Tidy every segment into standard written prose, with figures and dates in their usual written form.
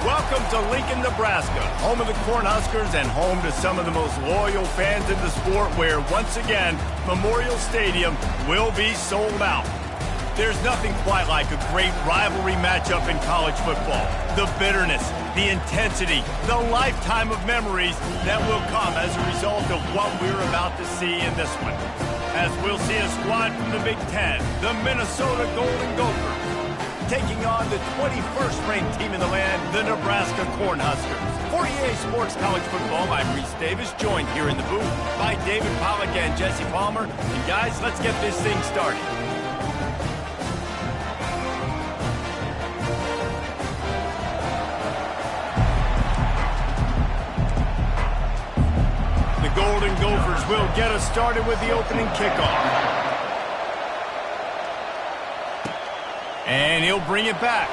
Welcome to Lincoln, Nebraska, home of the Cornhuskers and home to some of the most loyal fans in the sport where, once again, Memorial Stadium will be sold out. There's nothing quite like a great rivalry matchup in college football. The bitterness, the intensity, the lifetime of memories that will come as a result of what we're about to see in this one. As we'll see a squad from the Big Ten, the Minnesota Golden Gophers, taking on the 21st ranked team in the land, the Nebraska Cornhuskers. For EA Sports College Football, I'm Reese Davis, joined here in the booth by David Pollack and Jesse Palmer. And guys, let's get this thing started. The Golden Gophers will get us started with the opening kickoff. And he'll bring it back.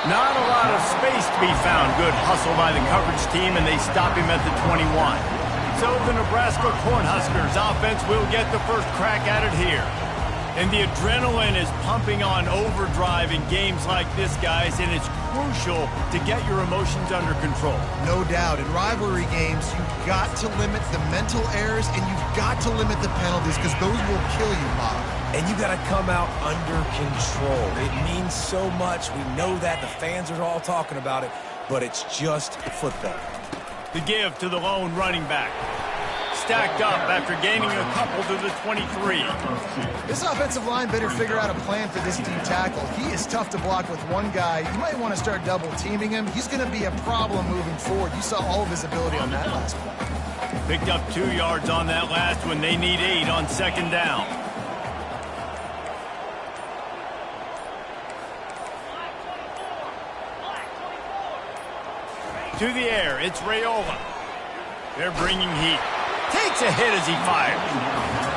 Not a lot of space to be found. Good hustle by the coverage team, and they stop him at the 21. So the Nebraska Cornhuskers offense will get the first crack at it here. And the adrenaline is pumping on overdrive in games like this, guys, and it's crucial to get your emotions under control. No doubt. In rivalry games, you've got to limit the mental errors, and you've got to limit the penalties because those will kill you, Bob. And you got to come out under control. It means so much. We know that. The fans are all talking about it, but it's just football. The give to the lone running back. Stacked up after gaining a couple to the 23. This offensive line better figure out a plan for this deep tackle. He is tough to block with one guy. You might want to start double teaming him. He's going to be a problem moving forward. You saw all of his ability on that last one. Picked up 2 yards on that last one. They need 8 on second down. To the air, it's Raiola. They're bringing heat. Takes a hit as he fires.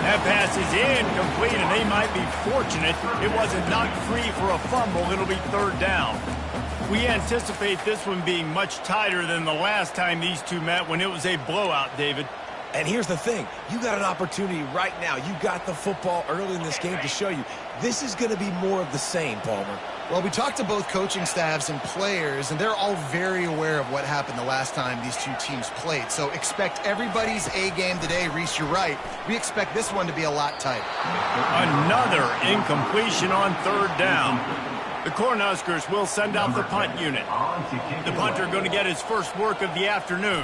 That pass is incomplete, and they might be fortunate it wasn't knocked free for a fumble. It'll be third down. We anticipate this one being much tighter than the last time these two met when it was a blowout, David. And here's the thing. You got an opportunity right now. You got the football early in this game to show you. This is going to be more of the same, Palmer. Well, we talked to both coaching staffs and players, and they're all very aware of what happened the last time these two teams played. So expect everybody's A game today. Reese, you're right. We expect this one to be a lot tighter. Another incompletion on third down. The Cornhuskers will send out the punt unit. The punter going to get his first work of the afternoon.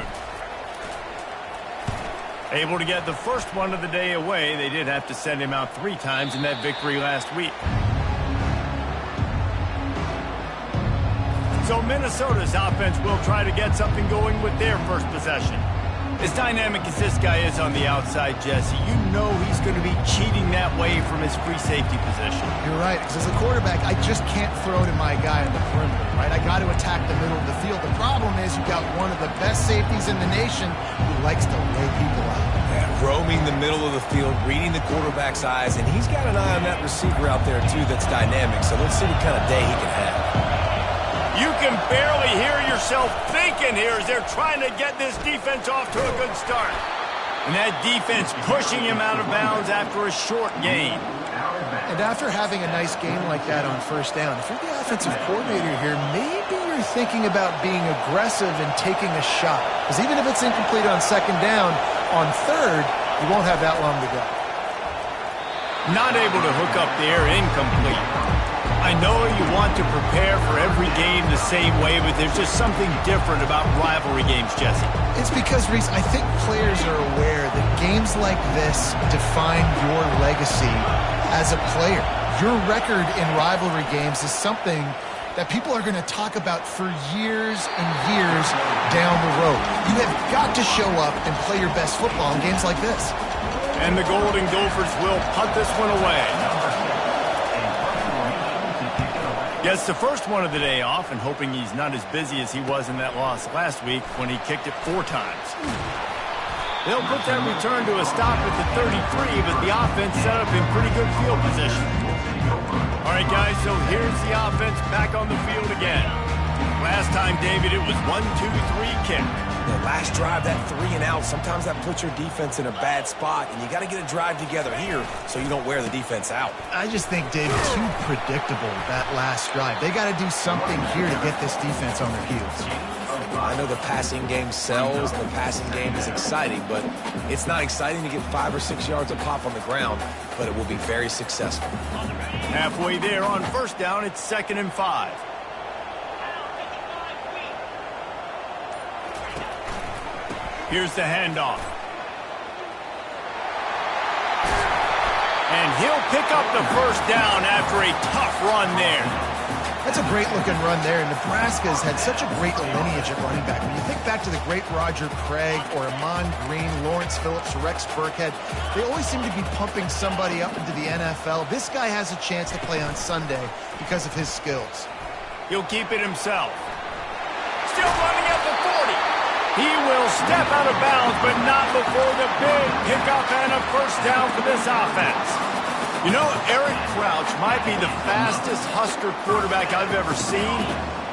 Able to get the first one of the day away. They did have to send him out 3 times in that victory last week. So Minnesota's offense will try to get something going with their first possession. As dynamic as this guy is on the outside, Jesse, you know he's going to be cheating that way from his free safety position. You're right, because as a quarterback, I just can't throw to my guy on the perimeter, right? I got to attack the middle of the field. The problem is you've got one of the best safeties in the nation who likes to lay people out. Yeah, roaming the middle of the field, reading the quarterback's eyes, and he's got an eye on that receiver out there, too, that's dynamic. So let's see what kind of day he can have. You can barely hear yourself thinking here as they're trying to get this defense off to a good start. And that defense pushing him out of bounds after a short gain. And after having a nice game like that on first down, if you're the offensive coordinator here, maybe you're thinking about being aggressive and taking a shot. Because even if it's incomplete on second down, on third, you won't have that long to go. Not able to hook up there, incomplete. I know you want to prepare for every game the same way, but there's just something different about rivalry games, Jesse. It's because, Reese, I think players are aware that games like this define your legacy as a player. Your record in rivalry games is something that people are going to talk about for years and years down the road. You have got to show up and play your best football in games like this. And the Golden Gophers will punt this one away. Gets the first one of the day off and hoping he's not as busy as he was in that loss last week when he kicked it 4 times. They'll put that return to a stop at the 33, but the offense set up in pretty good field position. All right, guys, so here's the offense back on the field again. Last time, David, it was 1-2-3 kick. The last drive, that 3 and out, sometimes that puts your defense in a bad spot, and you got to get a drive together here so you don't wear the defense out. I just think, David, too predictable, that last drive. They got to do something here to get this defense on their heels. I know the passing game sells, the passing game is exciting, but it's not exciting to get 5 or 6 yards of pop on the ground, but it will be very successful. Halfway there on first down, it's 2nd and 5. Here's the handoff. And he'll pick up the first down after a tough run there. That's a great-looking run there. Nebraska's had such a great lineage at running back. When you think back to the great Roger Craig or Amon Green, Lawrence Phillips, Rex Burkhead, they always seem to be pumping somebody up into the NFL. This guy has a chance to play on Sunday because of his skills. He'll keep it himself. Still running at the 40. He will step out of bounds, but not before the big pickup and a first down for this offense. You know, Eric Crouch might be the fastest Husker quarterback I've ever seen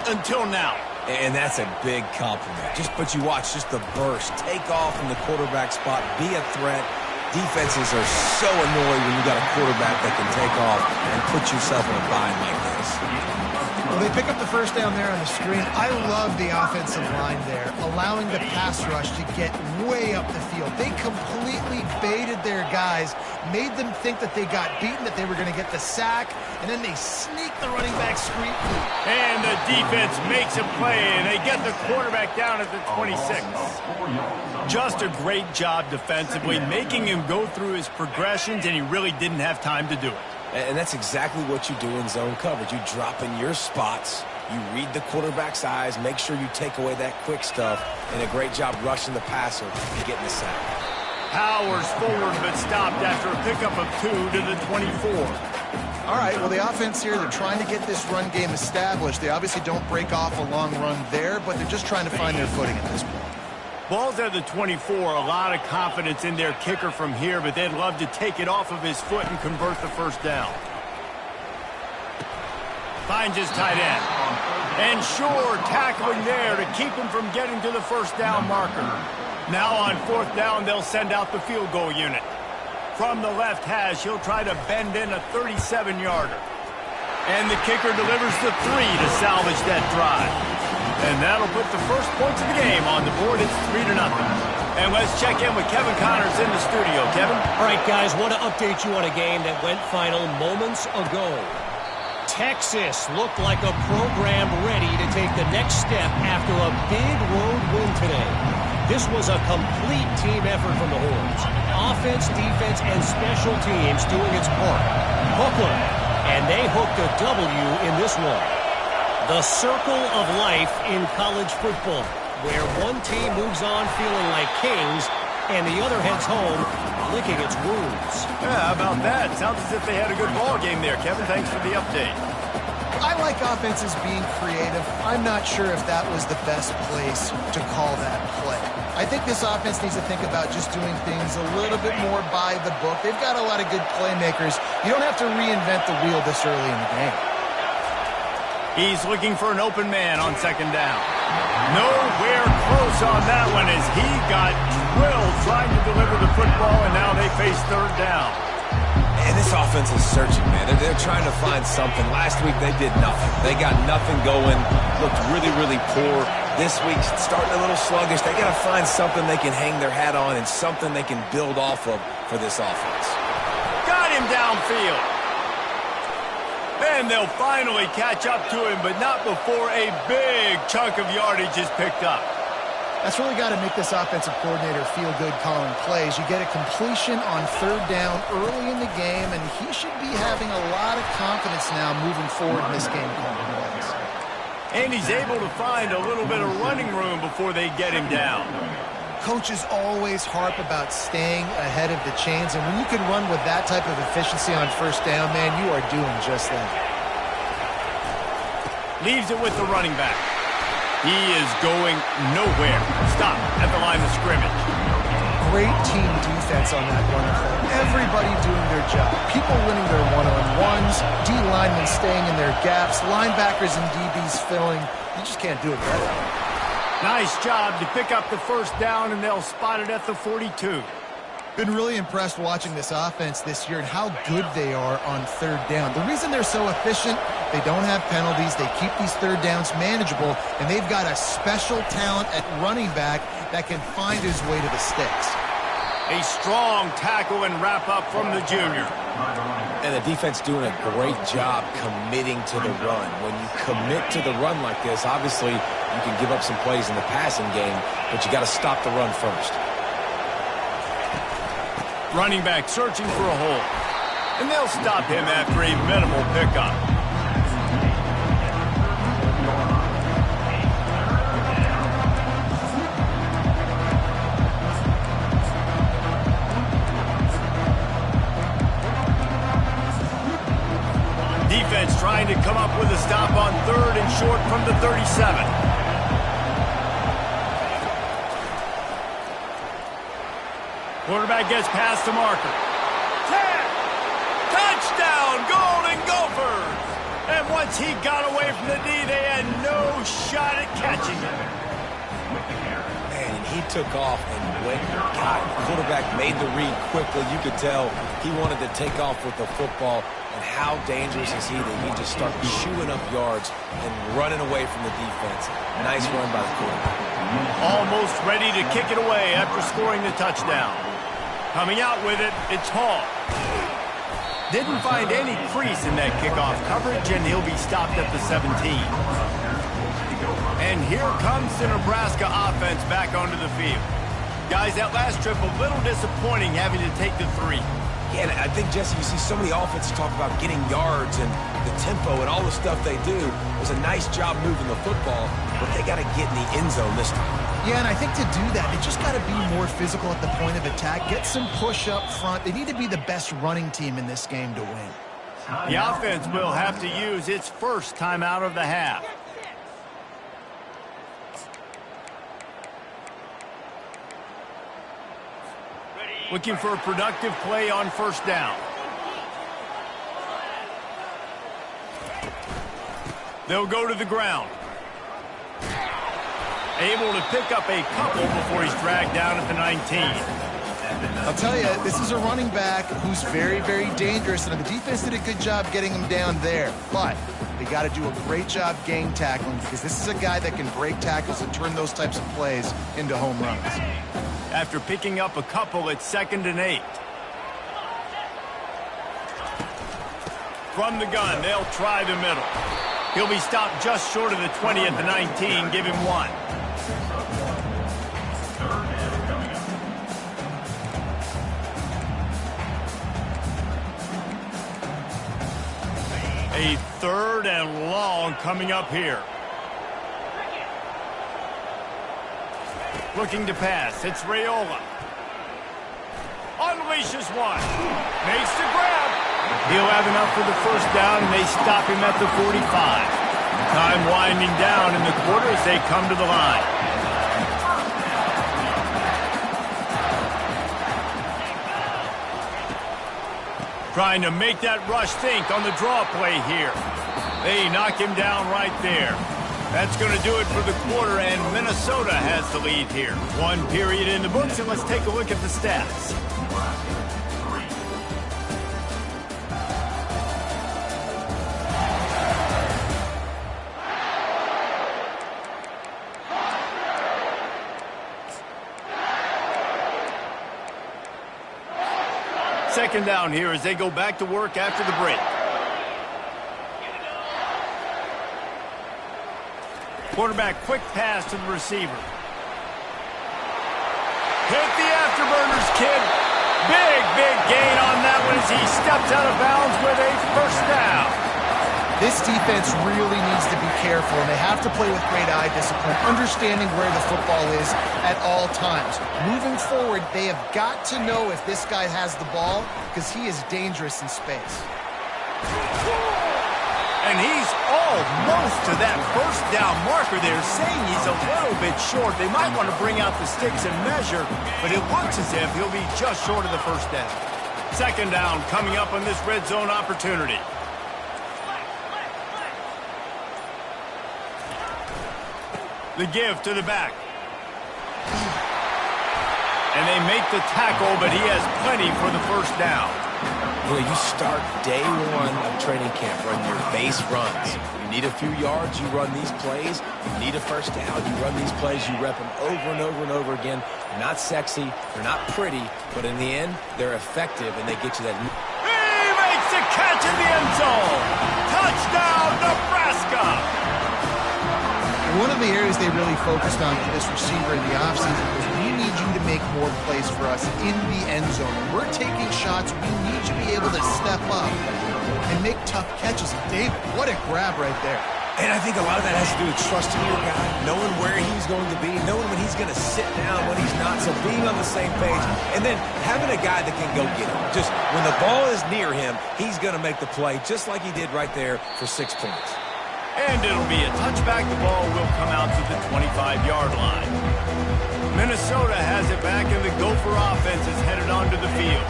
until now. And that's a big compliment. But you watch just the burst, take off from the quarterback spot, be a threat. Defenses are so annoyed when you got a quarterback that can take off and put yourself in a bind like this. Well, they pick up the first down there on the screen. I love the offensive line there, allowing the pass rush to get way up the field. They completely baited their guys, made them think that they got beaten, that they were going to get the sack, and then they sneak the running back screen. And the defense makes a play, and they get the quarterback down at the 26. Just a great job defensively, making him go through his progressions, and he really didn't have time to do it. And that's exactly what you do in zone coverage. You drop in your spots, you read the quarterback's eyes, make sure you take away that quick stuff, and a great job rushing the passer and getting the sack. Powers forward, but stopped after a pickup of 2 to the 24. All right, well, the offense here, they're trying to get this run game established. They obviously don't break off a long run there, but they're just trying to find their footing at this point. Ball's at the 24, a lot of confidence in their kicker from here, but they'd love to take it off of his foot and convert the first down. Finds his tight end. And Shore tackling there to keep him from getting to the first down marker. Now on 4th down, they'll send out the field goal unit. From the left hash, he'll try to bend in a 37-yarder. And the kicker delivers the 3 to salvage that drive. And that'll put the first points of the game on the board. It's 3-0. And let's check in with Kevin Connors in the studio. Kevin? All right, guys, want to update you on a game that went final moments ago. Texas looked like a program ready to take the next step after a big road win today. This was a complete team effort from the Horns. Offense, defense, and special teams doing its part. Hook'em, and they hooked a W in this one. The circle of life in college football. where one team moves on feeling like kings and the other heads home licking its wounds. Yeah, how about that? Sounds as if they had a good ball game there, Kevin. Thanks for the update. I like offenses being creative. I'm not sure if that was the best place to call that play. I think this offense needs to think about just doing things a little bit more by the book. They've got a lot of good playmakers. You don't have to reinvent the wheel this early in the game. He's looking for an open man on second down. Nowhere close on that one as he got drilled trying to deliver the football, and now they face third down. And this offense is searching, man. They're trying to find something. Last week, they did nothing. They got nothing going, looked really, really poor. This week's starting a little sluggish. They got to find something they can hang their hat on and something they can build off of for this offense. Got him downfield. And they'll finally catch up to him, but not before a big chunk of yardage is picked up. That's really got to make this offensive coordinator feel good calling plays. You get a completion on third down early in the game, and he should be having a lot of confidence now moving forward in this game calling plays. And he's able to find a little bit of running room before they get him down. Coaches always harp about staying ahead of the chains, and when you can run with that type of efficiency on first down, man, you are doing just that. Leaves it with the running back. He is going nowhere. Stop at the line of scrimmage. Great team defense on that run play. Everybody doing their job. People winning their one-on-ones, D linemen staying in their gaps, linebackers and DBs filling. You just can't do it better. Nice job to pick up the first down, and they'll spot it at the 42. Been really impressed watching this offense this year and how good they are on third down. The reason they're so efficient, they don't have penalties, they keep these third downs manageable, and they've got a special talent at running back that can find his way to the sticks. A strong tackle and wrap up from the junior. And the defense doing a great job committing to the run. When you commit to the run like this, obviously you can give up some plays in the passing game, but you got to stop the run first. Running back searching for a hole. And they'll stop him after a minimal pickup. Defense trying to come up with a stop on third and short from the 37. Quarterback gets past the marker. 10! Touchdown, Golden Gophers! And once he got away from the D, they had no shot at catching him. Man, and he took off and went. God, the quarterback made the read quickly. You could tell he wanted to take off with the football. And how dangerous is he that he just started chewing up yards and running away from the defense. Nice run by the quarterback. Almost ready to kick it away after scoring the touchdown. Coming out with it, it's Hall. Didn't find any crease in that kickoff coverage, and he'll be stopped at the 17. And here comes the Nebraska offense back onto the field. Guys, that last trip a little disappointing having to take the 3. Yeah, and I think, Jesse, you see so many offenses talk about getting yards and the tempo and all the stuff they do. It was a nice job moving the football, but they got to get in the end zone this time. Yeah, and I think to do that, they just got to be more physical at the point of attack, get some push up front. They need to be the best running team in this game to win. The offense will have to use its first timeout of the half. Looking for a productive play on first down. They'll go to the ground. Able to pick up a couple before he's dragged down at the 19. I'll tell you, this is a running back who's very, very dangerous, and the defense did a good job getting him down there. But they got to do a great job gang tackling because this is a guy that can break tackles and turn those types of plays into home runs. After picking up a couple, it's 2nd and 8. From the gun, they'll try the middle. He'll be stopped just short of the 20 at the 19. Give him 1. A 3rd and long coming up here. Looking to pass. It's Raiola. Unleashes one. Makes the grab. He'll have enough for the first down, and they stop him at the 45. Time winding down in the quarter as they come to the line. Trying to make that rush think on the draw play here. They knock him down right there. That's going to do it for the quarter, and Minnesota has the lead here. One period in the books, and let's take a look at the stats. Second down here as they go back to work after the break. Quarterback quick pass to the receiver. Hit the afterburners, kid. Big gain on that one as he steps out of bounds with a first down. This defense really needs to be careful, and they have to play with great eye discipline, understanding where the football is at all times. Moving forward, they have got to know if this guy has the ball, because he is dangerous in space. And he's almost to that first down marker there, saying he's a little bit short. They might want to bring out the sticks and measure, but it looks as if he'll be just short of the first down. Second down coming up on this red zone opportunity. The give to the back. And they make the tackle, but he has plenty for the first down. You know, you start day one of training camp running your base runs. You need a few yards, you run these plays. You need a first down, you run these plays. You rep them over and over and over again. They're not sexy, they're not pretty, but in the end, they're effective, and they get you that. He makes a catch in the end zone. Touchdown, Nebraska. One of the areas they really focused on for this receiver in the offseason was, we need you to make more plays for us in the end zone. When we're taking shots, we need you to be able to step up and make tough catches. And David, what a grab right there. And I think a lot of that has to do with trusting your guy, knowing where he's going to be, knowing when he's going to sit down, when he's not, so being on the same page, and then having a guy that can go get him. Just when the ball is near him, he's going to make the play, just like he did right there for 6 points. And it'll be a touchback. The ball will come out to the 25-yard line. Minnesota has it back, and the Gopher offense is headed onto the field.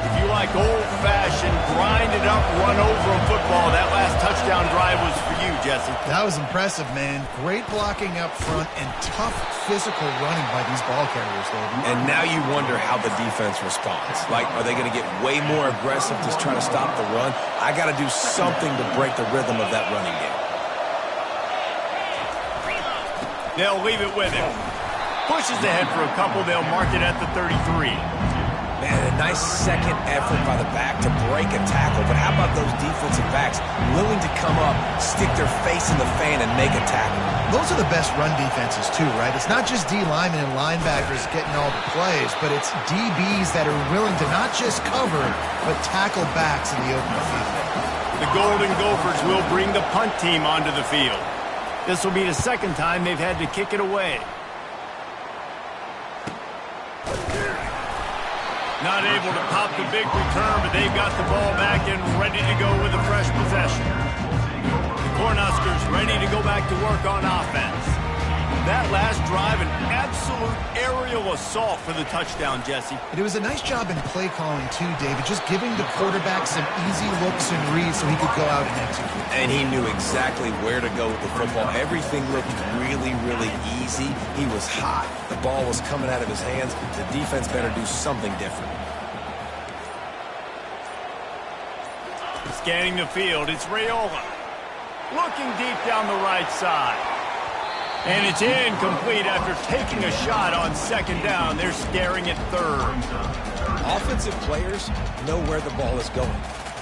If you like old-fashioned, grind-it-up, run-over football, that last touchdown drive was for you, Jesse. That was impressive, man. Great blocking up front and tough physical running by these ball carriers, David. And now you wonder how the defense responds. Like, are they going to get way more aggressive just trying to stop the run? I got to do something to break the rhythm of that running game. They'll leave it with him. Pushes ahead for a couple. They'll mark it at the 33. Man, a nice second effort by the back to break a tackle. But how about those defensive backs willing to come up, stick their face in the fan, and make a tackle? Those are the best run defenses, too, right? It's not just D linemen and linebackers getting all the plays, but it's DBs that are willing to not just cover, but tackle backs in the open field. The Golden Gophers will bring the punt team onto the field. This will be the second time they've had to kick it away. Not able to pop the big return, but they've got the ball back and ready to go with a fresh possession. The Cornhuskers ready to go back to work on offense. That last drive, an absolute aerial assault for the touchdown, Jesse. And it was a nice job in play calling, too, David, just giving the quarterback some easy looks and reads so he could go out and execute. And he knew exactly where to go with the football. Everything looked really, really easy. He was hot. The ball was coming out of his hands. The defense better do something different. Scanning the field, it's Raiola. Looking deep down the right side. And it's incomplete after taking a shot on second down. They're staring at third. Offensive players know where the ball is going.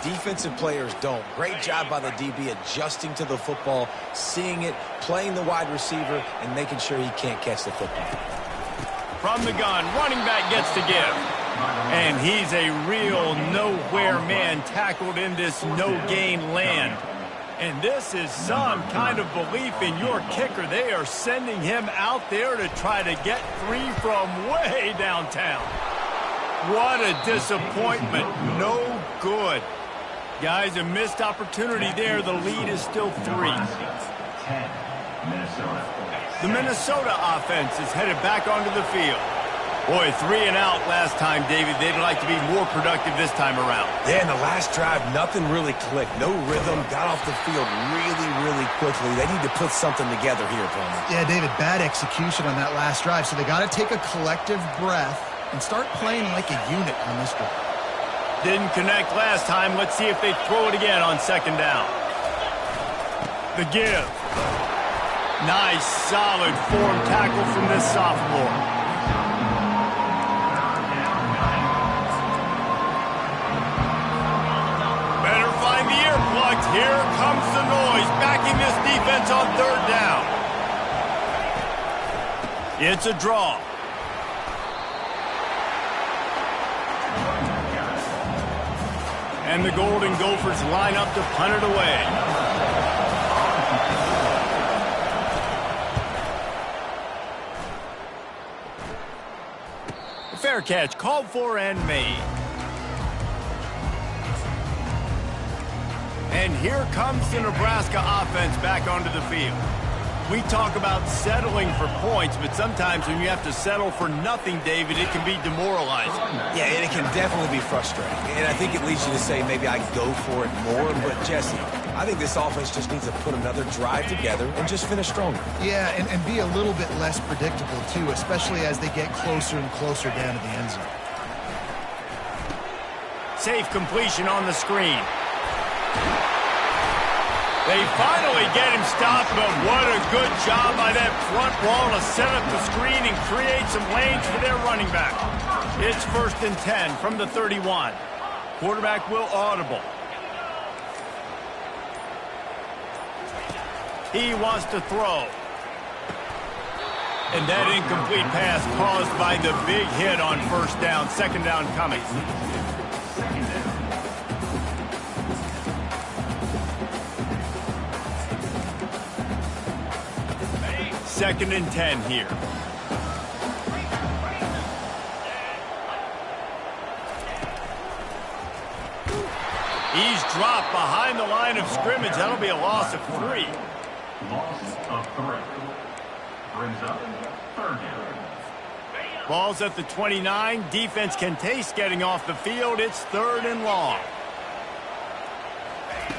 Defensive players don't. Great job by the DB adjusting to the football, seeing it, playing the wide receiver, and making sure he can't catch the football. From the gun, running back gets to give. And he's a real nowhere man tackled in this no-gain land. And this is some kind of belief in your kicker. They are sending him out there to try to get three from way downtown. What a disappointment. No good. Guys, a missed opportunity there. The lead is still 3. The Minnesota offense is headed back onto the field. Boy, 3 and out last time, David. They'd like to be more productive this time around. Yeah, in the last drive, nothing really clicked. No rhythm, got off the field really quickly. They need to put something together here, Palmer. Yeah, David, bad execution on that last drive, so they got to take a collective breath and start playing like a unit on this drive. Didn't connect last time. Let's see if they throw it again on second down. The give. Nice, solid form tackle from this sophomore. Here comes the noise, backing this defense on third down. It's a draw. And the Golden Gophers line up to punt it away. Fair catch, called for and made. And here comes the Nebraska offense back onto the field. We talk about settling for points, but sometimes when you have to settle for nothing, David, it can be demoralizing. Yeah, and it can definitely be frustrating. And I think it leads you to say maybe I go for it more. But, Jesse, I think this offense just needs to put another drive together and just finish stronger. Yeah, and be a little bit less predictable, too, especially as they get closer and closer down to the end zone. Safe completion on the screen. They finally get him stopped, but what a good job by that front wall to set up the screen and create some lanes for their running back. It's 1st and 10 from the 31. Quarterback will audible. He wants to throw. And that incomplete pass caused by the big hit on first down. Second down coming. Second and 10 here. He's dropped behind the line of scrimmage. That'll be a loss of 3. Loss of 3. Brings up third down. Ball's at the 29. Defense can taste getting off the field. It's 3rd and long.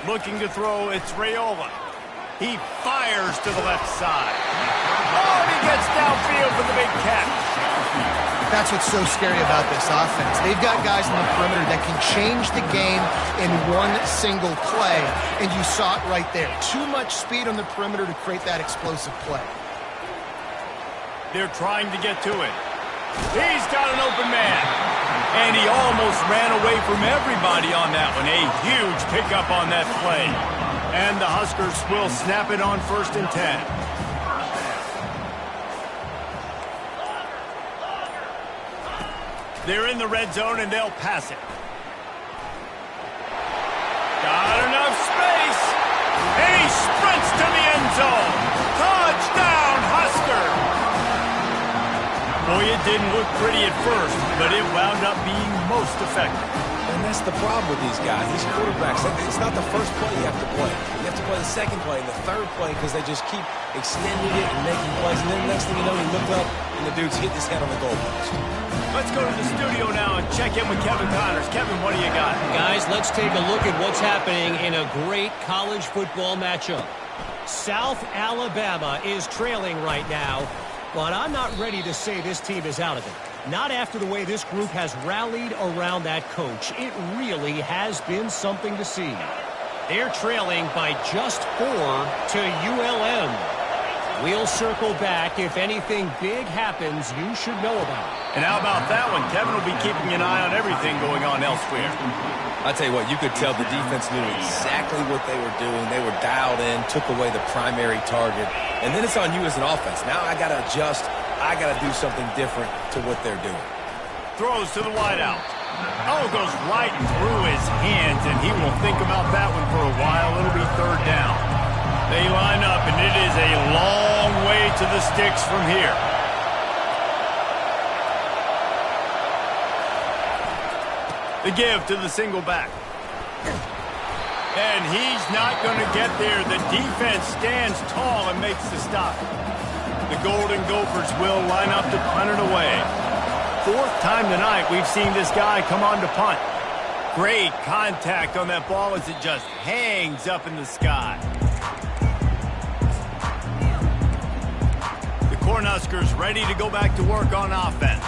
Looking to throw, it's Raiola. He fires to the left side. Oh, and he gets downfield for the big catch. That's what's so scary about this offense. They've got guys on the perimeter that can change the game in one single play, and you saw it right there. Too much speed on the perimeter to create that explosive play. They're trying to get to it. He's got an open man. And he almost ran away from everybody on that one. A huge pickup on that play. And the Huskers will snap it on 1st and 10. They're in the red zone, and they'll pass it. Got enough space. And he sprints to the end zone. Touchdown, Husker. Boy, it didn't look pretty at first, but it wound up being most effective. And that's the problem with these guys, these quarterbacks. It's not the first play you have to play. You have to play the second play and the third play because they just keep extending it and making plays. And then the next thing you know, you look up and the dude's hitting his head on the goalpost. Let's go to the studio now and check in with Kevin Connors. Kevin, what do you got? Guys, let's take a look at what's happening in a great college football matchup. South Alabama is trailing right now, but I'm not ready to say this team is out of it. Not after the way this group has rallied around that coach. It really has been something to see. They're trailing by just 4 to ULM. We'll circle back. If anything big happens, you should know about it. And how about that one? Kevin will be keeping an eye on everything going on elsewhere. I tell you what, you could tell the defense knew exactly what they were doing. They were dialed in, took away the primary target. And then it's on you as an offense. Now I got to adjust. I got to do something different to what they're doing. Throws to the wideout. Oh, goes right through his hands, and he will think about that one for a while. It'll be third down. They line up, and it is a long way to the sticks from here. The give to the single back. And he's not going to get there. The defense stands tall and makes the stop. The Golden Gophers will line up to punt it away. Fourth time tonight we've seen this guy come on to punt. Great contact on that ball as it just hangs up in the sky. The Cornhuskers ready to go back to work on offense.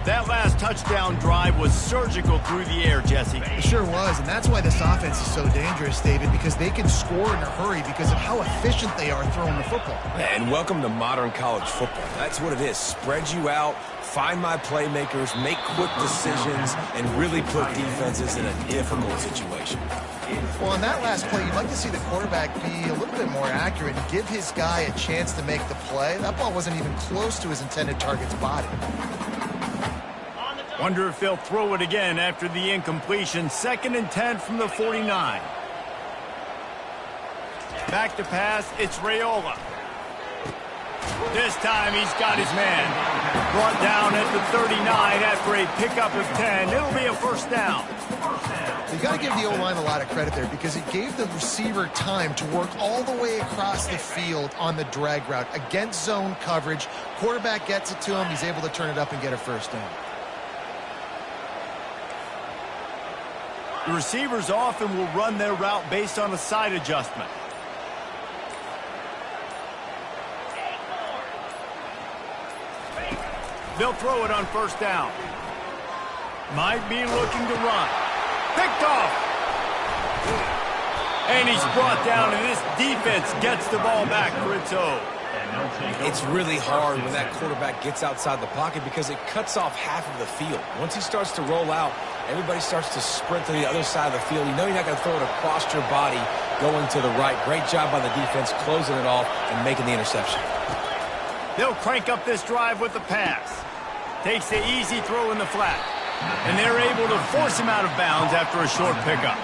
That last touchdown drive was surgical through the air, Jesse. It sure was, and that's why this offense is so dangerous, David, because they can score in a hurry because of how efficient they are throwing the football. And welcome to modern college football. That's what it is. Spread you out, find my playmakers, make quick decisions, and really put defenses in a difficult situation. Well, on that last play, you'd like to see the quarterback be a little bit more accurate and give his guy a chance to make the play. That ball wasn't even close to his intended target's body. Wonder if they'll throw it again after the incompletion. 2nd and 10 from the 49. Back to pass, it's Raiola. This time he's got his man. Brought down at the 39 after a pickup of 10. It'll be a first down. You got to give the O-line a lot of credit there because it gave the receiver time to work all the way across the field on the drag route against zone coverage. Quarterback gets it to him. He's able to turn it up and get a first down. The receivers often will run their route based on a side adjustment. They'll throw it on first down. Might be looking to run. Picked off. And he's brought down, and this defense gets the ball back for its own. It's really hard when that quarterback gets outside the pocket because it cuts off half of the field. Once he starts to roll out, everybody starts to sprint to the other side of the field. You know you're not going to throw it across your body going to the right. Great job by the defense closing it off and making the interception. They'll crank up this drive with the pass. Takes the easy throw in the flat. And they're able to force him out of bounds after a short pickup.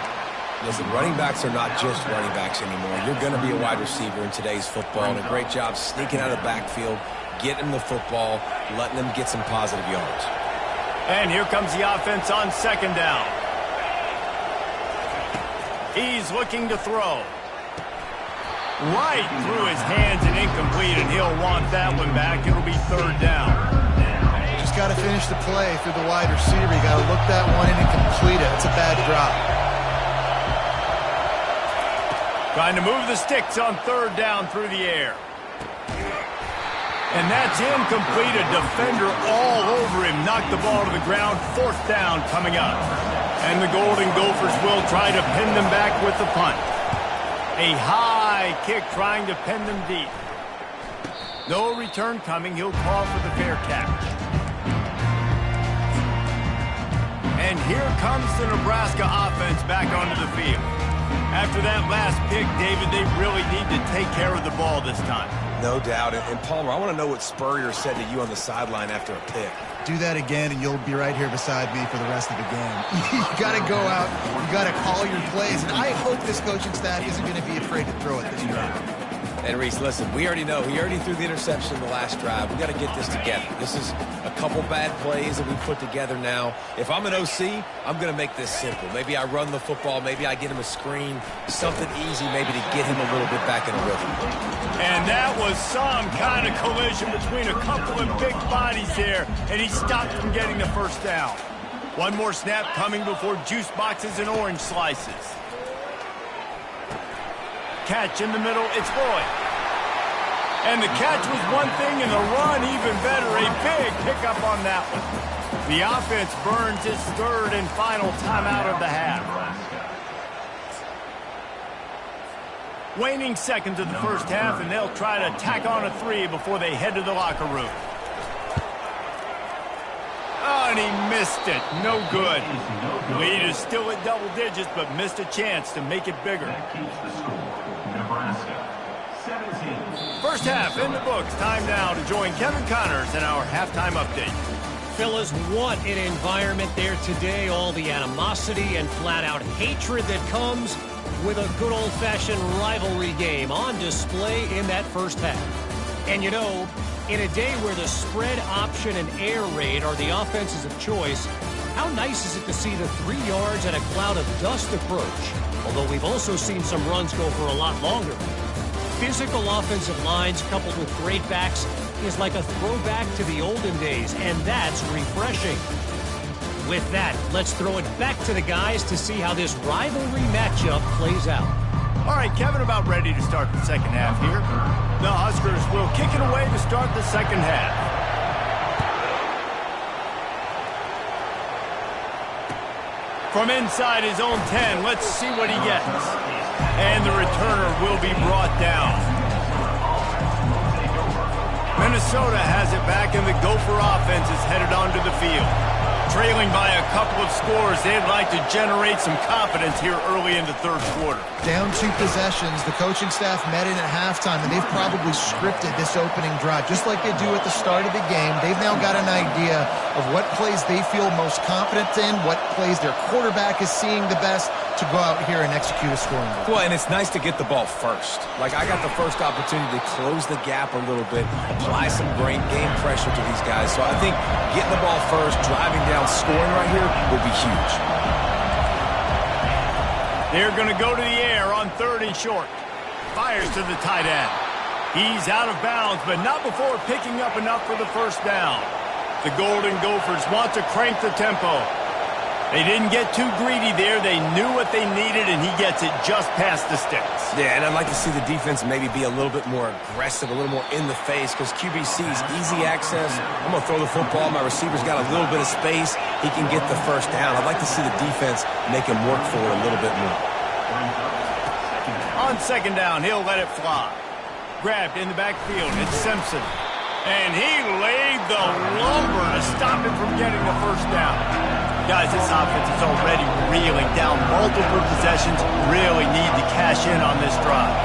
Listen, running backs are not just running backs anymore. You're going to be a wide receiver in today's football. And a great job sneaking out of the backfield, getting the football, letting them get some positive yards. And here comes the offense on 2nd down. He's looking to throw. Right through his hands and incomplete, and he'll want that one back. It'll be 3rd down. Just got to finish the play through the wide receiver. You got to look that one in and complete it. It's a bad drop. Trying to move the sticks on 3rd down through the air. And that's incomplete. A defender all over him. Knocked the ball to the ground. 4th down coming up. And the Golden Gophers will try to pin them back with the punt. A high kick trying to pin them deep. No return coming. He'll call for the fair catch. And here comes the Nebraska offense back onto the field. After that last pick, David, they really need to take care of the ball this time. No doubt. And Palmer, I want to know what Spurrier said to you on the sideline after a pick. Do that again, and you'll be right here beside me for the rest of the game. You got to go out. You got to call your plays. And I hope this coaching staff isn't going to be afraid to throw it this drive. And Reese, listen, we already know. He already threw the interception in the last drive. We got to get this together. This is a couple bad plays that we put together now. If I'm an OC, I'm going to make this simple. Maybe I run the football. Maybe I get him a screen. Something easy maybe to get him a little bit back in a rhythm. And that was some kind of collision between a couple of big bodies there, and he stopped from getting the first down. One more snap coming before juice boxes and orange slices. Catch in the middle, it's Boyd. And the catch was one thing, and the run even better. A big pickup on that one. The offense burns its 3rd and final timeout of the half. Waning seconds of the first half, and they'll try to tack on a 3 before they head to the locker room. Oh, and he missed it. No good. Lead is still at double digits, but missed a chance to make it bigger. Nebraska 17. First half in the books. Time now to join Kevin Connors in our halftime update. Fellas, what an environment there today. All the animosity and flat-out hatred that comes with a good old-fashioned rivalry game on display in that first half. And you know, in a day where the spread option and air raid are the offenses of choice, how nice is it to see the 3 yards and a cloud of dust approach? Although we've also seen some runs go for a lot longer. Physical offensive lines coupled with great backs is like a throwback to the olden days, and that's refreshing. With that, let's throw it back to the guys to see how this rivalry matchup plays out. All right, Kevin, about ready to start the second half here. The Huskers will kick it away to start the second half. From inside his own 10, let's see what he gets. And the returner will be brought down. Minnesota has it back, and the Gopher offense is headed onto the field. Trailing by a couple of scores, they'd like to generate some confidence here early in the third quarter. Down 2 possessions, the coaching staff met in at halftime, and they've probably scripted this opening drive. Just like they do at the start of the game, they've now got an idea of what plays they feel most confident in, what plays their quarterback is seeing the best to go out here and execute a scoring move. Well, and it's nice to get the ball first. Like, I got the first opportunity to close the gap a little bit, apply some game pressure to these guys. So I think getting the ball first, driving down, scoring right here will be huge. They're going to go to the air on 3rd and short. Fires to the tight end. He's out of bounds, but not before picking up enough for the first down. The Golden Gophers want to crank the tempo. They didn't get too greedy there. They knew what they needed, and he gets it just past the sticks. Yeah, and I'd like to see the defense maybe be a little bit more aggressive, a little more in the face, because QB sees easy access. I'm going to throw the football. My receiver's got a little bit of space. He can get the first down. I'd like to see the defense make him work for it a little bit more. On second down, he'll let it fly. Grabbed in the backfield, it's Simpson. And he laid the lumber to stop him from getting the first down. Guys, this offense is already reeling down multiple possessions. Really need to cash in on this drive.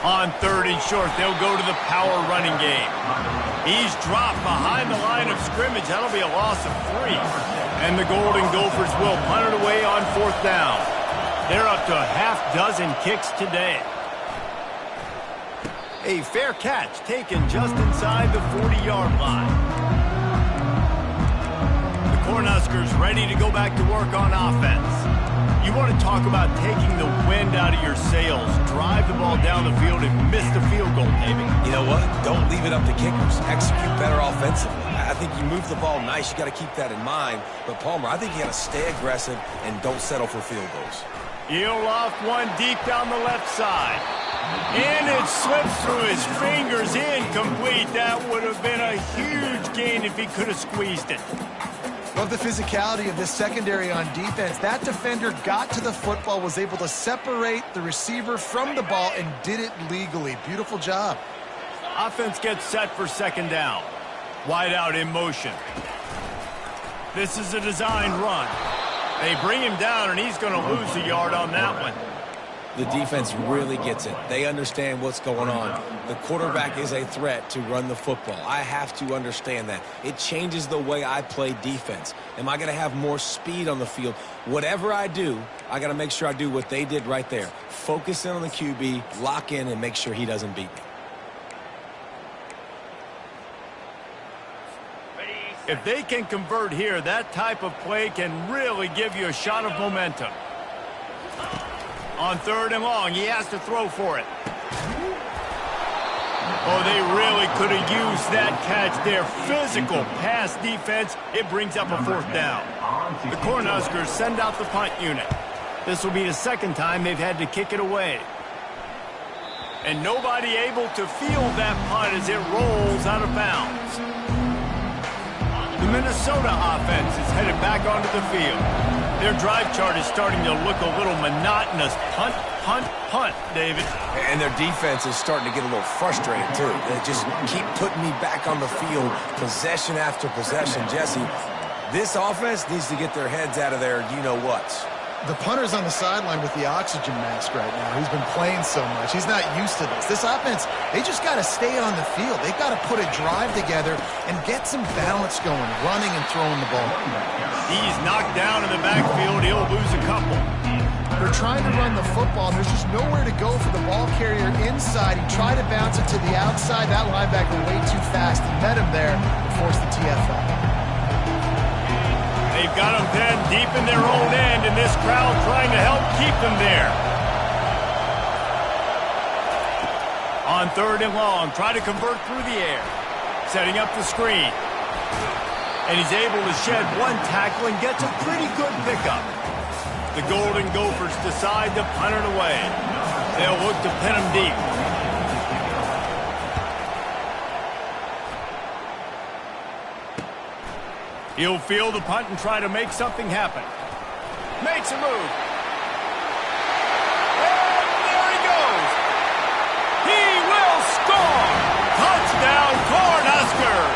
On 3rd and short, they'll go to the power running game. He's dropped behind the line of scrimmage. That'll be a loss of 3. And the Golden Gophers will punt it away on 4th down. They're up to a half-dozen kicks today. A fair catch taken just inside the 40-yard line. The Cornhuskers ready to go back to work on offense. You want to talk about taking the wind out of your sails. Drive the ball down the field and miss the field goal, maybe. You know what? Don't leave it up to kickers. Execute better offensively. I think you move the ball nice. You got to keep that in mind. But, Palmer, I think you got to stay aggressive and don't settle for field goals. He'll off one deep down the left side. And it slips through his fingers, incomplete. That would have been a huge gain if he could have squeezed it. Love the physicality of this secondary on defense. That defender got to the football, was able to separate the receiver from the ball, and did it legally. Beautiful job. Offense gets set for second down. Wide out in motion. This is a designed run. They bring him down, and he's going to lose a yard on that one. The defense really gets it. They understand what's going on. The quarterback is a threat to run the football. I have to understand that. It changes the way I play defense. Am I going to have more speed on the field? Whatever I do, I got to make sure I do what they did right there. Focus in on the QB, lock in, and make sure he doesn't beat me. If they can convert here, that type of play can really give you a shot of momentum. On 3rd and long, he has to throw for it. Oh, they really could have used that catch there. Physical pass defense. It brings up a 4th down. The Cornhuskers send out the punt unit. This will be the second time they've had to kick it away. And nobody able to field that punt as it rolls out of bounds. The Minnesota offense is headed back onto the field. Their drive chart is starting to look a little monotonous. Punt, punt, punt, David. And their defense is starting to get a little frustrated, too. They just keep putting me back on the field, possession after possession. Jesse, this offense needs to get their heads out of their you-know-whats. The punter's on the sideline with the oxygen mask right now. He's been playing so much. He's not used to this. This offense, they just got to stay on the field. They've got to put a drive together and get some balance going, running and throwing the ball. He's knocked down in the backfield. He'll lose a couple. They're trying to run the football, and there's just nowhere to go for the ball carrier inside. He tried to bounce it to the outside. That linebacker way too fast. He met him there and forced the TFL. They've got them then deep in their own end, and this crowd trying to help keep them there. On 3rd and long, try to convert through the air. Setting up the screen. And he's able to shed one tackle and gets a pretty good pickup. The Golden Gophers decide to punt it away. They'll look to pin him deep. He'll field the punt and try to make something happen. Makes a move. And there he goes. He will score. Touchdown, Cornhuskers.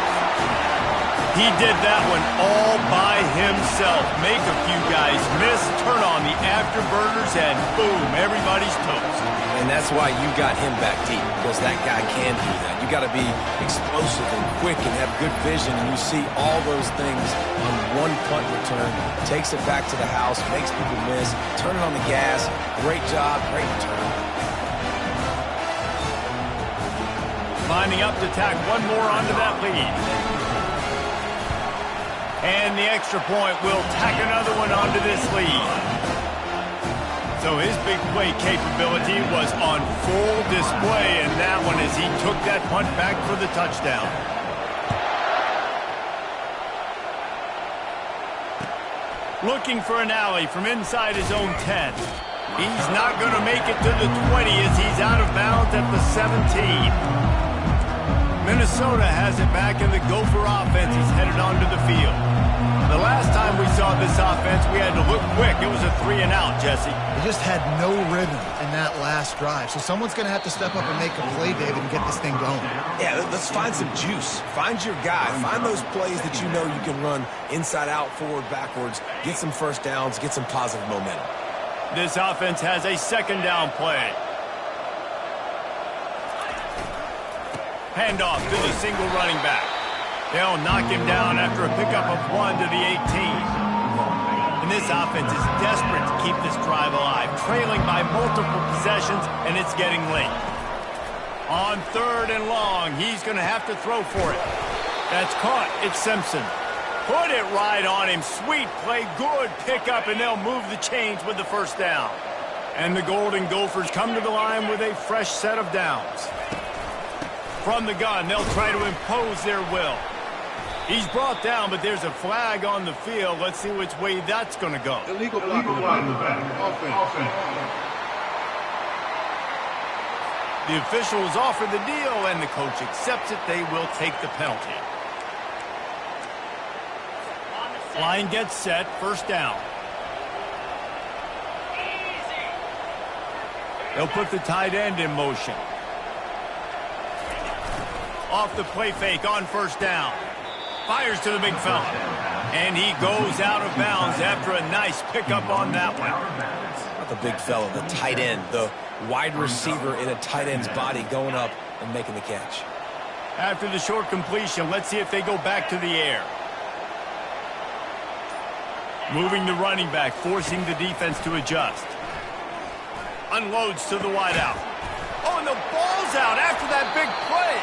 He did that one all by himself. Make a few guys miss, turn on the afterburners, and boom, everybody's toast. And that's why you got him back deep, because that guy can do that. You got to be explosive and quick and have good vision, and you see all those things on one punt return. Takes it back to the house, makes people miss, turn it on the gas. Great job, great return. Lining up to tack one more onto that lead. And the extra point will tack another one onto this lead. So his big play capability was on full display in that one as he took that punt back for the touchdown. Looking for an alley from inside his own 10. He's not going to make it to the 20 as he's out of bounds at the 17. Minnesota has it back, and the Gopher offense is headed onto the field. The last time we saw this offense, we had to look quick. It was a 3-and-out, Jesse. They just had no rhythm in that last drive. So someone's going to have to step up and make a play, David, and get this thing going. Yeah, let's find some juice. Find your guy. Find those plays that you know you can run inside out, forward, backwards. Get some first downs. Get some positive momentum. This offense has a 2nd down play. Handoff to the single running back. They'll knock him down after a pickup of 1 to the 18. And this offense is desperate to keep this drive alive, trailing by multiple possessions, and it's getting late. On 3rd and long, he's going to have to throw for it. That's caught. It's Simpson. Put it right on him. Sweet play, good pickup, and they'll move the chains with the 1st down. And the Golden Gophers come to the line with a fresh set of downs. From the gun, they'll try to impose their will. He's brought down, but there's a flag on the field. Let's see which way that's going to go. Illegal block in the back. Offense. The officials offer the deal, and the coach accepts it. They will take the penalty. Line gets set. 1st down. They'll put the tight end in motion. Off the play fake on 1st down. Fires to the big fella. And he goes out of bounds after a nice pickup on that one. Not the big fella, the tight end, the wide receiver in a tight end's body going up and making the catch. After the short completion, let's see if they go back to the air. Moving the running back, forcing the defense to adjust. Unloads to the wideout. Oh, and the ball's out after that big play.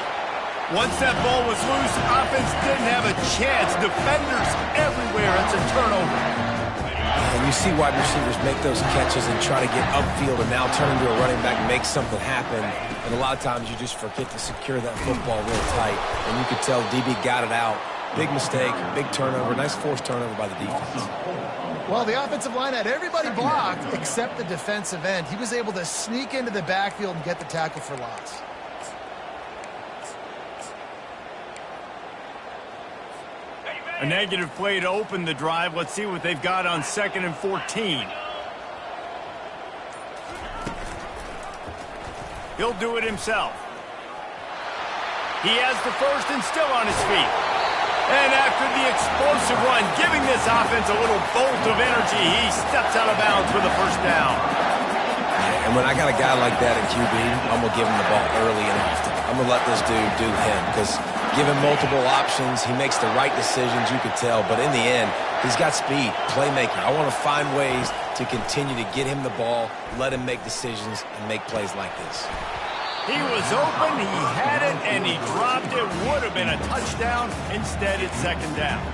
Once that ball was loose, offense didn't have a chance. Defenders everywhere. It's a turnover. And you see wide receivers make those catches and try to get upfield and now turn into a running back and make something happen. And a lot of times you just forget to secure that football real tight. And you could tell DB got it out. Big mistake, big turnover, nice forced turnover by the defense. Well, the offensive line had everybody blocked except the defensive end. He was able to sneak into the backfield and get the tackle for loss. A negative play to open the drive. Let's see what they've got on 2nd and 14. He'll do it himself. He has the 1st and still on his feet. And after the explosive run, giving this offense a little bolt of energy, he steps out of bounds for the first down. And when I got a guy like that at QB, I'm going to give him the ball early and often. I'm going to let this dude do him because give him multiple options. He makes the right decisions, you could tell. But in the end, he's got speed, playmaker. I want to find ways to continue to get him the ball, let him make decisions, and make plays like this. He was open, he had it, and he dropped it. Would have been a touchdown. Instead, it's second down.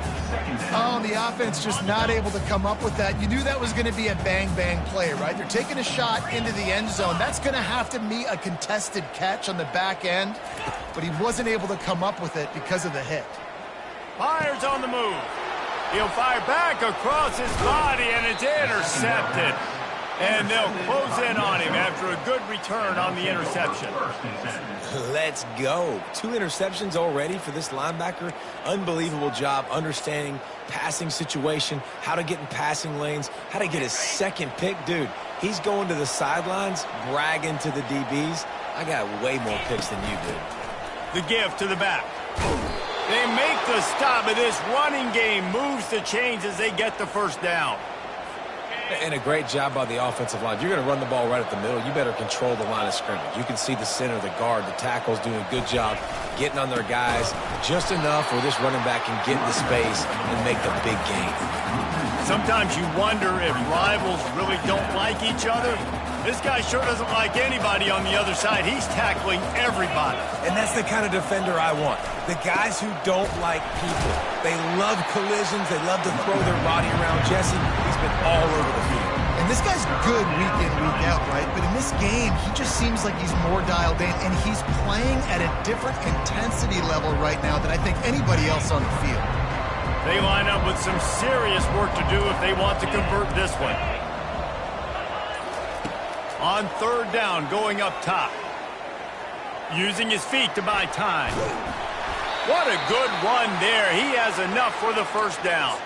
Oh, the offense just not able to come up with that. You knew that was going to be a bang-bang play, right? They're taking a shot into the end zone. That's going to have to meet a contested catch on the back end, but he wasn't able to come up with it because of the hit. Fires on the move. He'll fire back across his body, and it's intercepted. And they'll close in on him after a good return on the interception. Let's go. 2 interceptions already for this linebacker. Unbelievable job understanding passing situation, how to get in passing lanes, how to get his second pick. Dude, he's going to the sidelines, bragging to the DBs. I got way more picks than you did. The give to the back. They make the stop, but this running game moves the chains as they get the first down. And a great job by the offensive line. If you're going to run the ball right at the middle, you better control the line of scrimmage. You can see the center, the guard, the tackles doing a good job getting on their guys just enough where this running back can get into space and make the big gain. Sometimes you wonder if rivals really don't like each other. This guy sure doesn't like anybody on the other side. He's tackling everybody. And that's the kind of defender I want. The guys who don't like people. They love collisions. They love to throw their body around. Jesse, he's been all over the field. And this guy's good week in, week out, right? But in this game, he just seems like he's more dialed in, and he's playing at a different intensity level right now than I think anybody else on the field. They line up with some serious work to do if they want to convert this one. On third down, going up top. Using his feet to buy time. What a good run there. He has enough for the first down.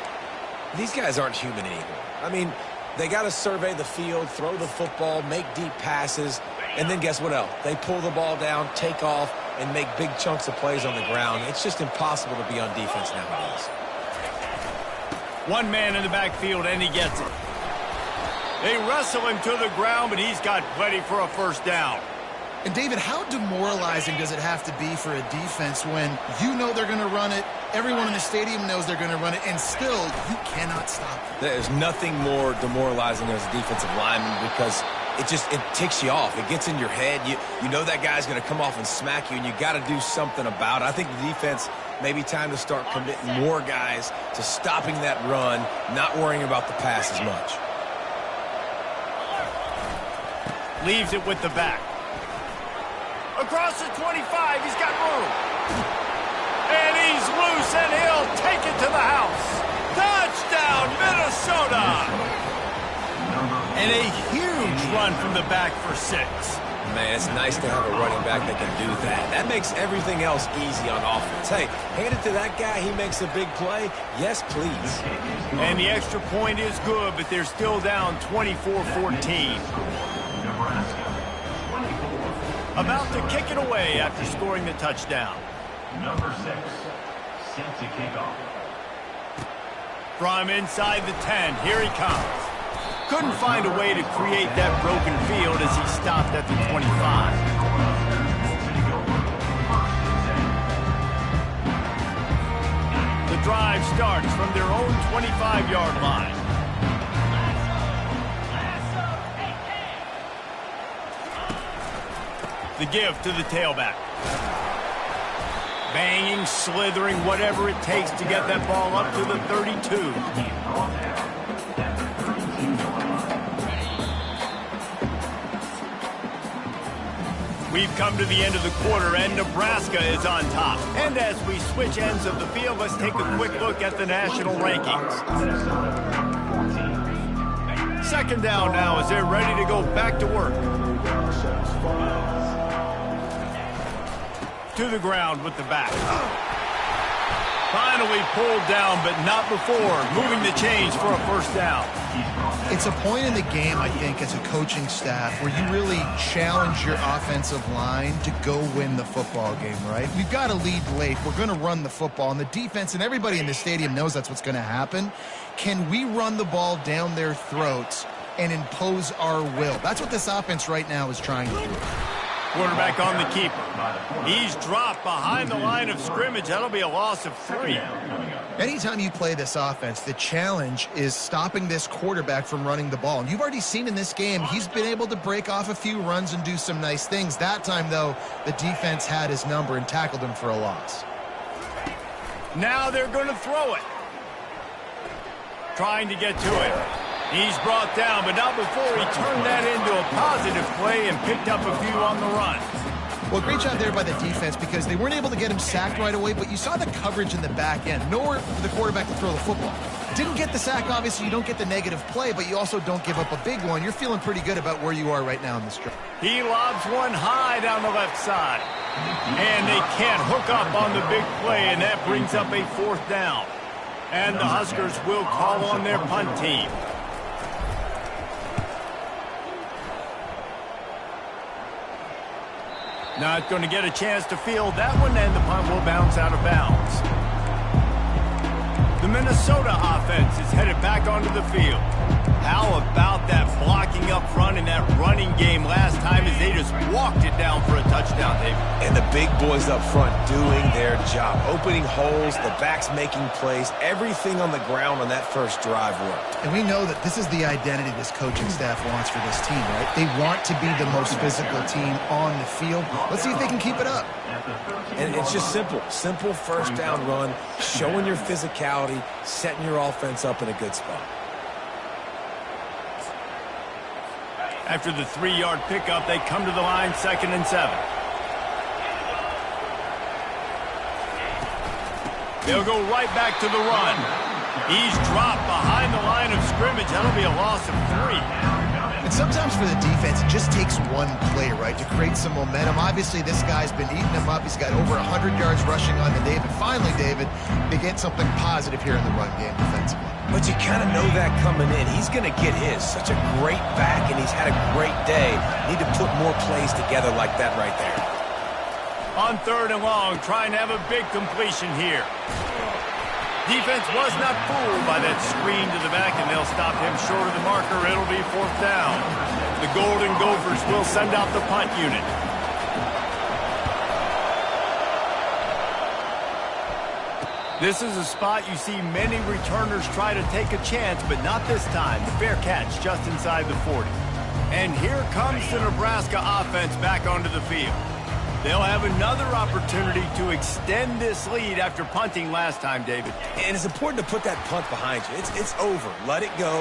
These guys aren't human anymore. I mean, they got to survey the field, throw the football, make deep passes, and then guess what else? They pull the ball down, take off, and make big chunks of plays on the ground. It's just impossible to be on defense nowadays. One man in the backfield, and he gets it. They wrestle him to the ground, but he's got plenty for a first down. And, David, how demoralizing does it have to be for a defense when you know they're going to run it, everyone in the stadium knows they're going to run it, and still you cannot stop it? There's nothing more demoralizing as a defensive lineman because it ticks you off. It gets in your head. You know that guy's going to come off and smack you, and you got to do something about it. I think the defense maybe time to start committing more guys to stopping that run, not worrying about the pass as much. Leaves it with the back. Across the 25, he's got room. And he's loose, and he'll take it to the house. Touchdown, Minnesota! And a huge run from the back for 6. Man, it's nice to have a running back that can do that. That makes everything else easy on offense. Hey, hand it to that guy. He makes a big play. Yes, please. And the extra point is good, but they're still down 24-14. About to kick it away after scoring the touchdown. Number 6, set to kick off. From inside the 10, here he comes. Couldn't find a way to create that broken field as he stopped at the 25. The drive starts from their own 25-yard line. The give to the tailback. Banging, slithering, whatever it takes to get that ball up to the 32. We've come to the end of the quarter, and Nebraska is on top. And as we switch ends of the field, let's take a quick look at the national rankings. Second down now as they're ready to go back to work. To the ground with the back. Finally pulled down, but not before moving the chains for a first down. It's a point in the game, I think, as a coaching staff where you really challenge your offensive line to go win the football game, right? We've got to lead late. We're going to run the football. And the defense and everybody in the stadium knows that's what's going to happen. Can we run the ball down their throats and impose our will? That's what this offense right now is trying to do. Quarterback on the keeper. He's dropped behind the line of scrimmage. That'll be a loss of 3. Anytime you play this offense, the challenge is stopping this quarterback from running the ball. And you've already seen in this game, he's been able to break off a few runs and do some nice things. That time, though, the defense had his number and tackled him for a loss. Now they're going to throw it. Trying to get to it. He's brought down, but not before he turned that into a positive play and picked up a few on the run. Well, great job there by the defense because they weren't able to get him sacked right away, but you saw the coverage in the back end. Nowhere for the quarterback to throw the football. Didn't get the sack, obviously. You don't get the negative play, but you also don't give up a big one. You're feeling pretty good about where you are right now in this drive. He lobs one high down the left side. And they can't hook up on the big play, and that brings up a 4th down. And the Huskers will call on their punt team. Not going to get a chance to field that one, and the punt will bounce out of bounds. The Minnesota offense is headed back onto the field. How about that blocking up front in that running game last time as they just walked it down for a touchdown, David? And the big boys up front doing their job. Opening holes, the backs making plays. Everything on the ground on that first drive worked. And we know that this is the identity this coaching staff wants for this team, right? They want to be the most physical team on the field. Let's see if they can keep it up. And it's just simple. Simple first down run, showing your physicality, setting your offense up in a good spot. After the 3-yard pickup, they come to the line, 2nd and 7. They'll go right back to the run. He's dropped behind the line of scrimmage. That'll be a loss of 3. And sometimes for the defense, it just takes one play, right, to create some momentum. Obviously, this guy's been eating him up. He's got over 100 yards rushing on to David. Finally, David, they get something positive here in the run game defensively. But you kind of know that coming in. He's going to get his. Such a great back, and he's had a great day. Need to put more plays together like that right there. On 3rd and long, trying to have a big completion here. Defense was not fooled by that screen to the back, and they'll stop him short of the marker. It'll be 4th down. The Golden Gophers will send out the punt unit. This is a spot you see many returners try to take a chance, but not this time. Fair catch just inside the 40. And here comes the Nebraska offense back onto the field. They'll have another opportunity to extend this lead after punting last time, David. And it's important to put that punt behind you. It's over. Let it go.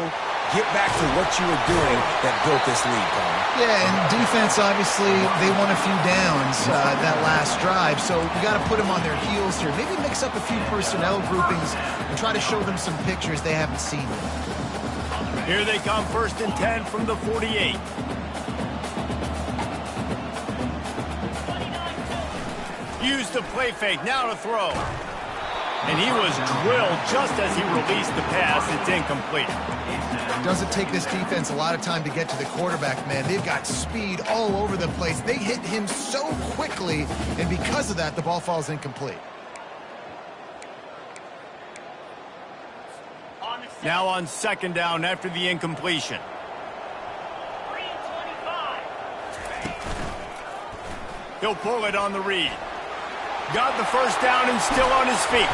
Get back to what you were doing that built this lead, Paul. Yeah, and defense, obviously, they won a few downs that last drive, so you got to put them on their heels here. Maybe mix up a few personnel groupings and try to show them some pictures they haven't seen yet. Here they come, 1st and 10 from the 48. Use the play fake, now to throw. And he was drilled just as he released the pass. It's incomplete. Doesn't take this defense a lot of time to get to the quarterback, man. They've got speed all over the place. They hit him so quickly, and because of that, the ball falls incomplete. Now on 2nd down after the incompletion. He'll pull it on the read. Got the 1st down and still on his feet.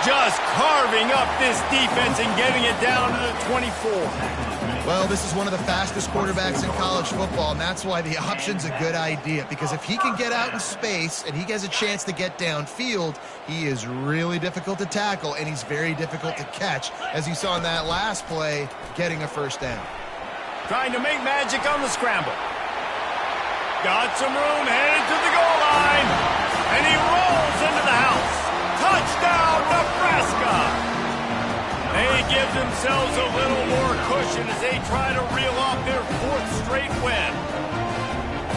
Just carving up this defense and getting it down to the 24. Well, this is one of the fastest quarterbacks in college football, and that's why the option's a good idea. Because if he can get out in space and he has a chance to get downfield, he is really difficult to tackle, and he's very difficult to catch, as you saw in that last play, getting a 1st down. Trying to make magic on the scramble. Got some room, headed to the goal line, and he rolls into the house. Touchdown, Nebraska! They give themselves a little more cushion as they try to reel off their 4th straight win.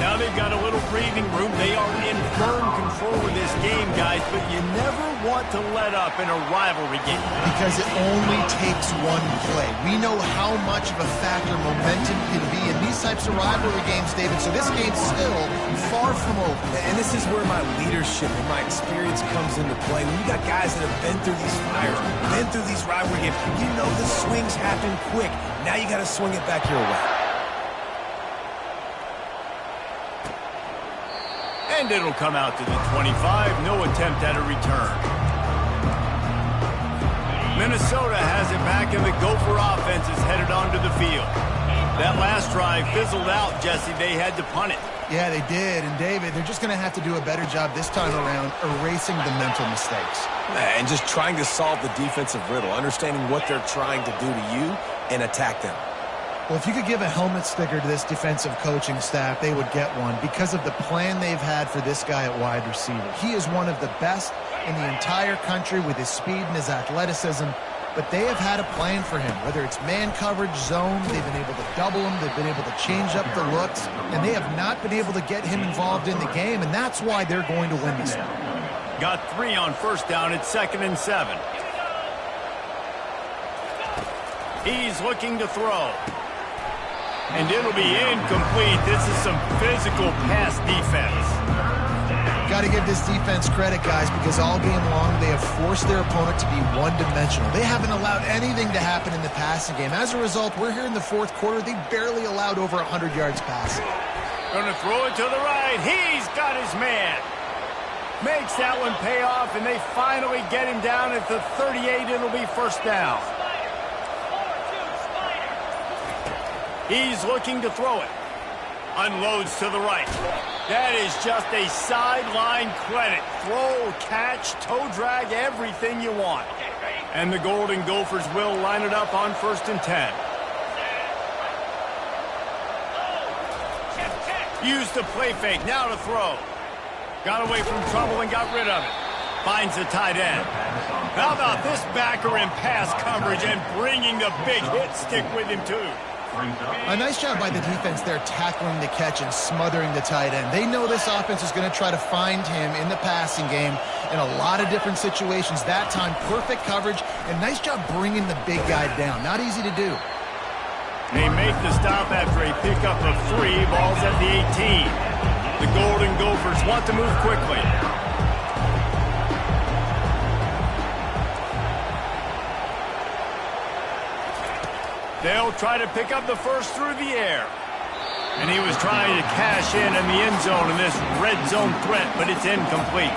Now they've got a little breathing room. They are in firm control of this game, guys, but you never want to let up in a rivalry game. Because it only takes one play. We know how much of a factor momentum can be in these types of rivalry games, David, so this game's still far from over. And this is where my leadership and my experience comes into play. When you got guys that have been through these fires, been through these rivalry games, you know the swings happen quick. Now you got to swing it back your way. And it'll come out to the 25. No attempt at a return. Minnesota has it back, and the Gopher offense is headed onto the field. That last drive fizzled out, Jesse. They had to punt it. Yeah, they did. And, David, they're just going to have to do a better job this time around erasing the mental mistakes. And just trying to solve the defensive riddle, understanding what they're trying to do to you and attack them. Well, if you could give a helmet sticker to this defensive coaching staff, they would get one because of the plan they've had for this guy at wide receiver. He is one of the best in the entire country with his speed and his athleticism, but they have had a plan for him, whether it's man coverage, zone, they've been able to double him, they've been able to change up the looks, and they have not been able to get him involved in the game, and that's why they're going to win this one. Got 3 on first down. It's 2nd and 7. He's looking to throw. And it'll be incomplete. This is some physical pass defense. Got to give this defense credit, guys, because all game long they have forced their opponent to be one-dimensional. They haven't allowed anything to happen in the passing game. As a result, we're here in the fourth quarter. They barely allowed over 100 yards passing. Going to throw it to the right. He's got his man. Makes that one pay off, and they finally get him down at the 38. It'll be first down. He's looking to throw it. Unloads to the right. That is just a sideline credit. Throw, catch, toe drag, everything you want. And the Golden Gophers will line it up on 1st and 10. Used the play fake, now to throw. Got away from trouble and got rid of it. Finds the tight end. How about this backer in pass coverage and bringing the big hit stick with him too. A nice job by the defense there tackling the catch and smothering the tight end. They know this offense is going to try to find him in the passing game in a lot of different situations. That time, perfect coverage and nice job bringing the big guy down. Not easy to do. They make the stop after a pickup of 3. Ball's at the 18. The Golden Gophers want to move quickly. They'll try to pick up the first through the air. And he was trying to cash in the end zone in this red zone threat, but it's incomplete.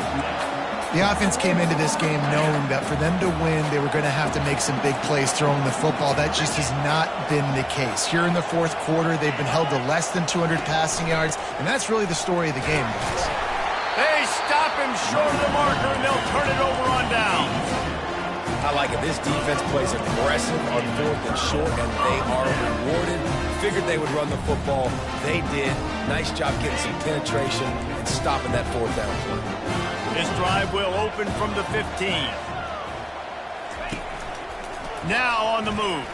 The offense came into this game knowing that for them to win, they were going to have to make some big plays throwing the football. That just has not been the case. Here in the fourth quarter, they've been held to less than 200 passing yards, and that's really the story of the game, guys. They stop him short of the marker, and they'll turn it over on down. I like it. This defense plays aggressive on 4th and short, and they are rewarded. Figured they would run the football. They did. Nice job getting some penetration and stopping that 4th down play. This drive will open from the 15. Now on the move.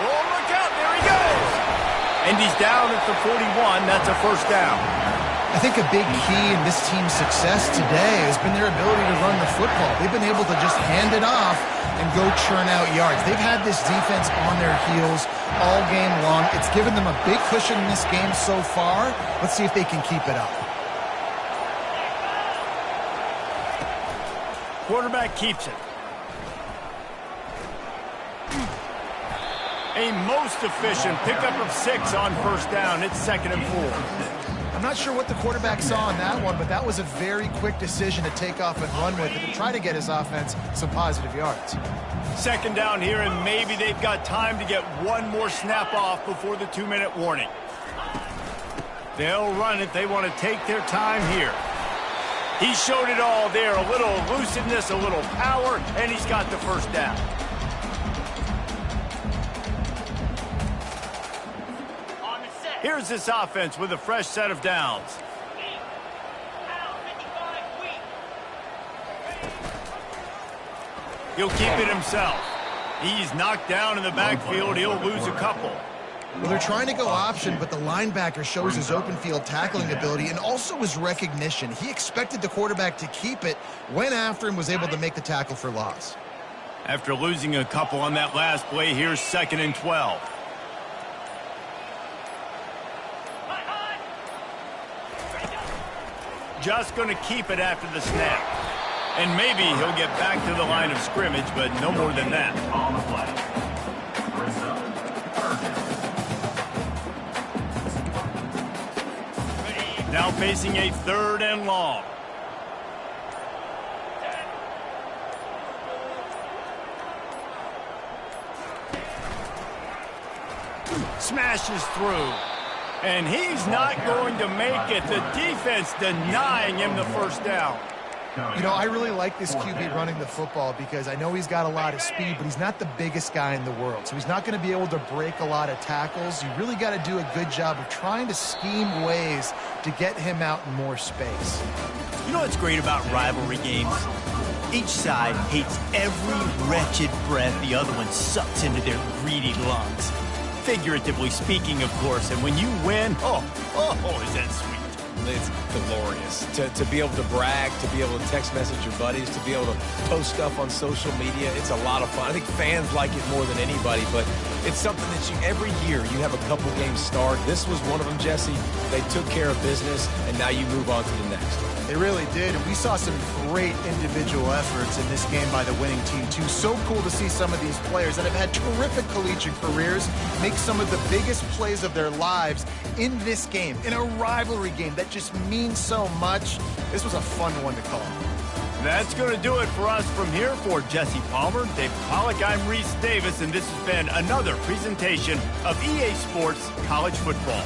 Oh, look out. There he goes. And he's down at the 41. That's a first down. I think a big key in this team's success today has been their ability to run the football. They've been able to just hand it off and go churn out yards. They've had this defense on their heels all game long. It's given them a big cushion in this game so far. Let's see if they can keep it up. Quarterback keeps it. A most efficient pickup of 6 on first down. It's 2nd and 4. I'm not sure what the quarterback saw in that one, but that was a very quick decision to take off and run with it to try to get his offense some positive yards. 2nd down here, and maybe they've got time to get one more snap off before the 2-minute warning. They'll run it. They want to take their time here. He showed it all there. A little elusiveness, a little power, and he's got the first down. Here's this offense with a fresh set of downs. He'll keep it himself. He's knocked down in the backfield. He'll lose a couple. Well, they're trying to go option, but the linebacker shows his open field tackling ability and also his recognition. He expected the quarterback to keep it, went after him, was able to make the tackle for loss. After losing a couple on that last play, here's 2nd and 12. Just going to keep it after the snap. And maybe he'll get back to the line of scrimmage, but no more than that. On the play. Brings up third down. Now facing a 3rd and long. Smashes through. And he's not going to make it. The defense denying him the 1st down. You know, I really like this QB running the football because I know he's got a lot of speed, but he's not the biggest guy in the world. So he's not going to be able to break a lot of tackles. You really got to do a good job of trying to scheme ways to get him out in more space. You know what's great about rivalry games? Each side hates every wretched breath the other one sucks into their greedy lungs. Figuratively speaking, of course, and when you win, is that sweet. It's glorious to be able to brag, to be able to text message your buddies, to be able to post stuff on social media. It's a lot of fun. I think fans like it more than anybody, but it's something that every year you have a couple games start. This was one of them, Jesse. They took care of business, and now you move on to the next. They really did, and we saw some great individual efforts in this game by the winning team, too. So cool to see some of these players that have had terrific collegiate careers make some of the biggest plays of their lives in this game, in a rivalry game that just means so much. This was a fun one to call. That's going to do it for us from here. For Jesse Palmer, Dave Pollack, I'm Reese Davis, and this has been another presentation of EA Sports College Football.